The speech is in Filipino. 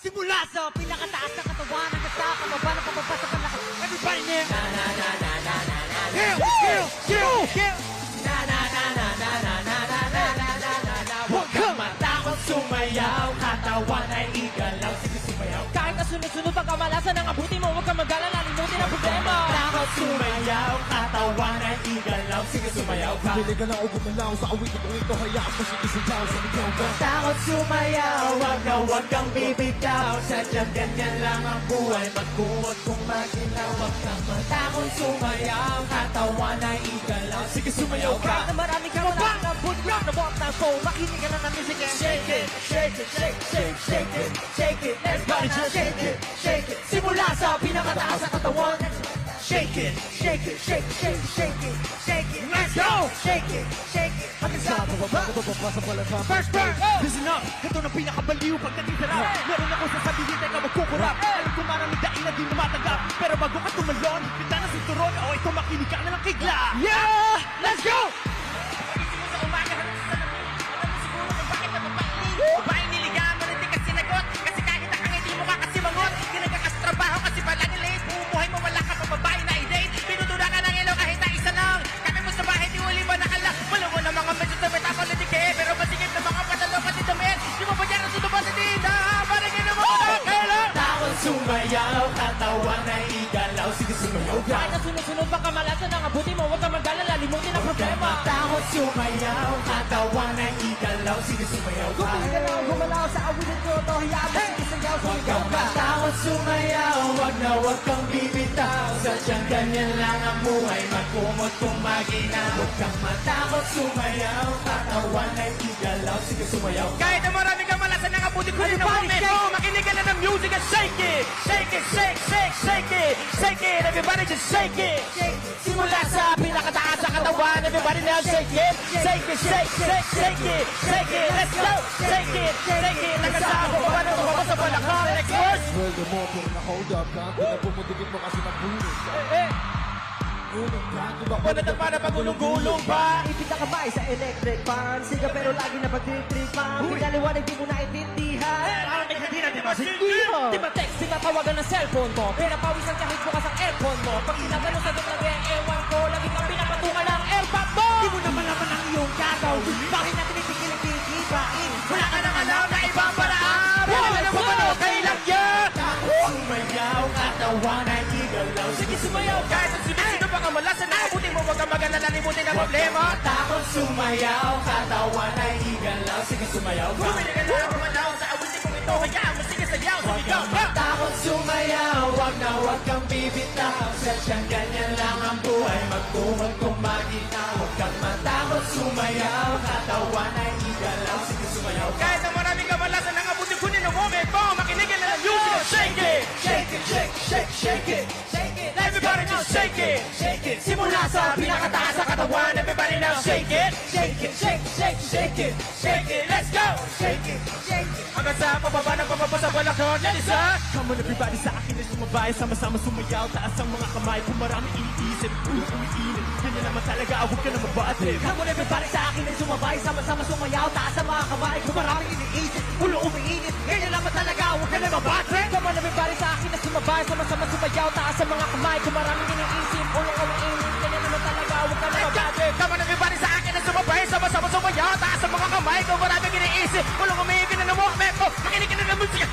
Simula sa pinakataas na katawan hanggang sa kababa ng pababa sa palakas. Everybody now! Na na na na na na na na. Na na na na na na na na na na na na na. Huwag kang matakot sumayaw, katawan ay igalaw, sige sumayaw. Kahit na sunod-sunod ang kamalasan ng abuti mo, huwag kang mag-alala, limutin ang problema. Takot sumayaw, katawan ay igalaw, sige sumayaw ka. Pili ka na o gumalaw sa awitin ko ito, hayaan mo sigisayaw sa ligaw ka. Takot sumayaw, wag kang bibitaw. Sadyang ganyan lang ang buhay, magkuwag kung maginaw. Wag kang matakot sumayaw, katawan ay igalaw, sige sumayaw ka. Kahit na marami kang wala ng bootlock na walk ng phone, makinig ka na ng music and Shake it, shake it, shake, shake, shake it, shake it. Everybody just shake it, shake it. Simula sa pinakataas sa katawan. Shake it, shake it, shake, shake, shake it, shake it. Let's go! Shake it, shake it. Hanggang sa baba. First burn! Listen up, ito na pinakabaliw pagdating sa rap. Meron ako sasabihin, teka magkukurap. Alam ko maraming daing na di lumatanggap, pero bago ka tumalon, pita na sinturon, o ito makinig ka na lang kigla. Yeah! Let's go! Babaeng niligawan mo rin di ka sinagot. Kasi kahit ang hindi mo ka kasi mangot, di nagkakastrabaho kasi palagi late. Bumubuhay mo wala ka pa babae na i-date. Pinutuna ka ng ilaw kahit na isa lang. Kami mo sa bahay di uli ba nakala. Malungo na mga medyo sa may tapos na dike. Pero masigit na mga patalo pati damit. Di mo pa dyan ang sutupan sa dita. Parang yun ang mga kakailan. Takot sumayaw, katawan ay igalaw, sige sumayaw ka. Kahit na sunod-sunod pa kamalasan ng abuti mo, huwag kang mag-alala, limutin ang problema. Takot sumayaw, katawan ay igalaw, sige sumayaw ka. Gumalaw sa awitin ko, to hayaan mo sigisayaw, Huwag sumigaw kang ka. matakot sumayaw, wag kang bibitaw. Sadyang ganyan lang ang buhay, magkumot kung maginaw. Huwag kang matakot sumayaw, katawan ay igalaw, sige sumayaw ka. Kahit na marami kang malasan ng abuti ko rin ang moment mo, makinig ka na ng music and shake it. Shake it, shake, shake, shake it. Shake it, everybody just shake it. Simula sa pinakataas sa katawan, everybody now shake it. Shake it, shake, shake, shake it. Shake it, let's go. Shake it, shake it. Nagkasama ko pa na tumabas sa balakang. Next verse. Sweldo mo, pero na-hold up ka. Kung na pumudikit mo kasi nabunod ka. Unong ka, diba? Panatang para pagulong-gulong pa. Ipit na kamay sa electric fan. Siga pero lagi na pagtitripan. Pinaliwanag di mo na itindihan. Parang may hindi na di ba di ba text, di ba tawagan ng cellphone mo? Pinapawisan kahit bukas ang aircon mo. Pag sinagano sa dumagay ang ewan ko, lagi kang pinapatungan ng airpot mo. Di mo na malaman ang iyong gagawin. Bakit natin itigil ang kikibain? Wala ka nang alam na ibang paraan. Wala ka nang mapano, kailan yan? Takot sumayaw, katawan ay igalaw, sige sumayaw ka. Kahit ang sino pa ang malasan na abuti mo, huwag kang mag-alala, limutin ang problema. Takot sumayaw, katawan ay igalaw, sige sumayaw ka. Bumili ka na kumalaw sa abuti kong ito, hayaan mo sige sayaw, sumigaw ka. Takot sumayaw, wag kang bibitaw. Sadyang ganyan lang ang buhay, magkumag kung maginaw. Huwag kang matakot sumayaw, katawan ay igalaw, sige sumayaw ka. Kahit na maraming kamalasan ng abuti ko ng moment mo, makinig ka na ng music, shake it. Shake it, shake, shake, shake it. Shake it, everybody just shake it. Shake it, Simula sa pinakataas sa katawan, everybody now shake it. shake it, shake, shake, shake it. Shake it, let's go. Shake it, shake it. Hanggang sa pababa ng pababa sa balakon, yan isa. Come on everybody sa akin ay sumabay. Sama-sama sumayaw, taas ang mga kamay. Kung marami iniisip, ulo umiinit. Ganyan naman talaga, huwag ka na mabatid. Come on everybody sa akin ay sumabay. Sama-sama sumayaw, taas ang mga kamay. Kung maraming iniisip, ulo umiinit. Ganyan naman talaga, huwag ka na mabatid. Come on everybody sa akin na sumabay, sama-sama sumayaw, taas ang mga kamay. Kung maraming iniisip, ulong umiinit, ganyan naman talaga, huwag ka na mabate. Come on everybody sa akin na sumabay, sama-sama sumayaw, taas ang mga kamay. Kung maraming iniisip, ulong umiinit, ganyan naman mo, makinig ka na ng musika.